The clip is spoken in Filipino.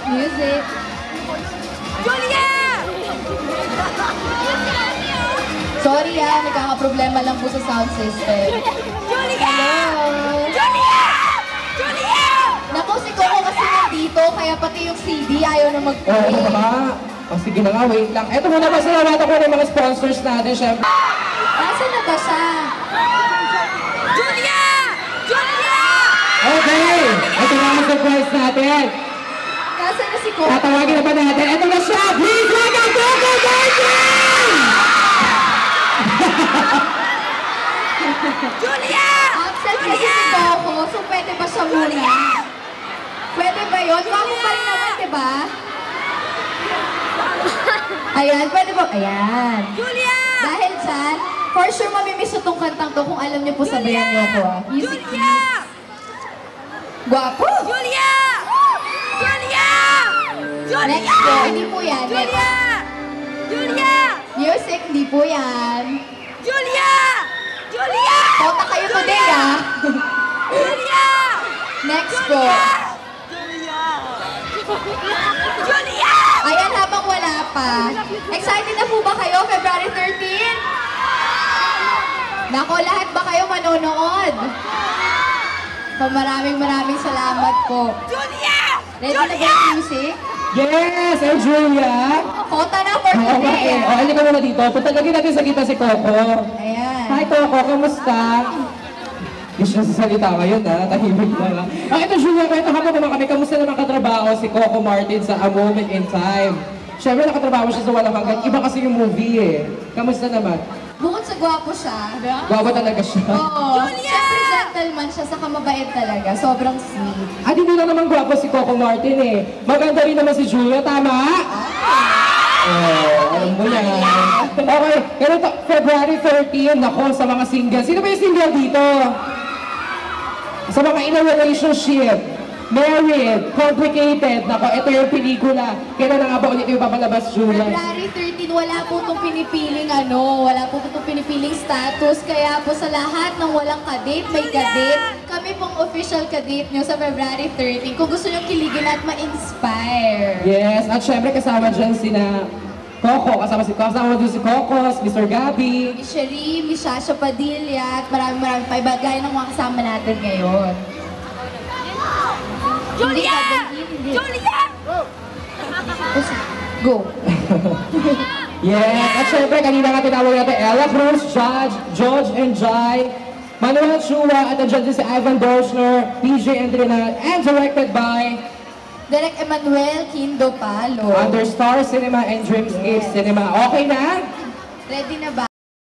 Music. Julia! Sorry nagkakaproblema lang po sa sound system. Julia! Hello! Julia! Julia! Naku, si Coco kasi nandito, kaya pati yung CD ayaw na mag-play. Oo ba? O sige na nga, wait lang. Eto muna ba salamatan ko ng mga sponsors natin, syempre. Nasaan na ba siya? Julia! Julia! Okay! Ito na ang surprise natin. Nasaan na si Coco? Tatawagin na ba natin? Ito na siya! Please welcome Coco Martin! Julia! Absent kasi si Coco, so pwede ba siya muna? Pwede ba yun? Mamo pa rin naman, diba? Ayan, pwede ba? Ayan. Julia! Dahil dyan, for sure mamimiss nyo tong kantang to kung alam niyo po sabayan niyo ako Music Julia! Guwapo! Julia! Julia! Julia! Next po, hindi po yan. Julia! Julia! Music, hindi po yan. Julia! Julia! Kota kayo today Julia! Next po. Julia! Ayan, habang wala pa. Excited na po ba kayo, February 13? Nako, lahat ba kayo manonood? So, maraming salamat po. Julia! Ready na ba yung music? Yes! And Julia! Kota na for Oo, today. okay. O, halika muna dito. Puntalagin natin sa kita si Coco. Ayan. Hi, Coco. Kamusta? Hindi siya sasalita ngayon, ha? Tahimik na lang. Ito, Julia, kwento ka mo naman kami. Kamusta naman katrabaho si Coco Martin sa A Moment in Time? Siyempre, nakatrabaho siya sa Walang Hanggan. Iba kasi yung movie, eh. Kamusta naman? Bukod sa gwapo siya, Gwapo talaga siya. oo. Julia! Siyempre gentleman siya, saka mabait talaga. Sobrang sweet. At hindi na naman gwapo si Coco Martin, eh. Maganda rin naman si Julia, tama? Oh, alam mo yan. Okay, ganito, February 13, ako, sa mga single. Sino ba yung single dito? Sa mga in a relationship, married, complicated. Nako, ito yung pelikula. Kailan na nga ba ulit yung papalabas, Julia? February 13, wala po itong pinipiling wala po itong pinipiling status. Kaya po sa lahat ng walang kadate, may kadate. Kami pong official kadate nyo sa February 13. Kung gusto nyo kiligin at ma-inspire. Yes, at syempre kasama dyan sina Coco, kasama doon si Coco, Mr. Gabby. Miss Cherie, Miss Shasha Padilla, at maraming pa ibagay ng mga kasama natin ngayon. Julia! Hindi. Julia! Go. Yes, at syempre kanina nga tinawag natin Ella Cruz, George and Jai, Manuel Chua, at nandiyan din si Ivan Dorschner, PJ Andrina, and directed by Direk Emmanuel Kindo Palo. Under Star Cinema and Dreamscape Cinema. Okay na? Ready na ba?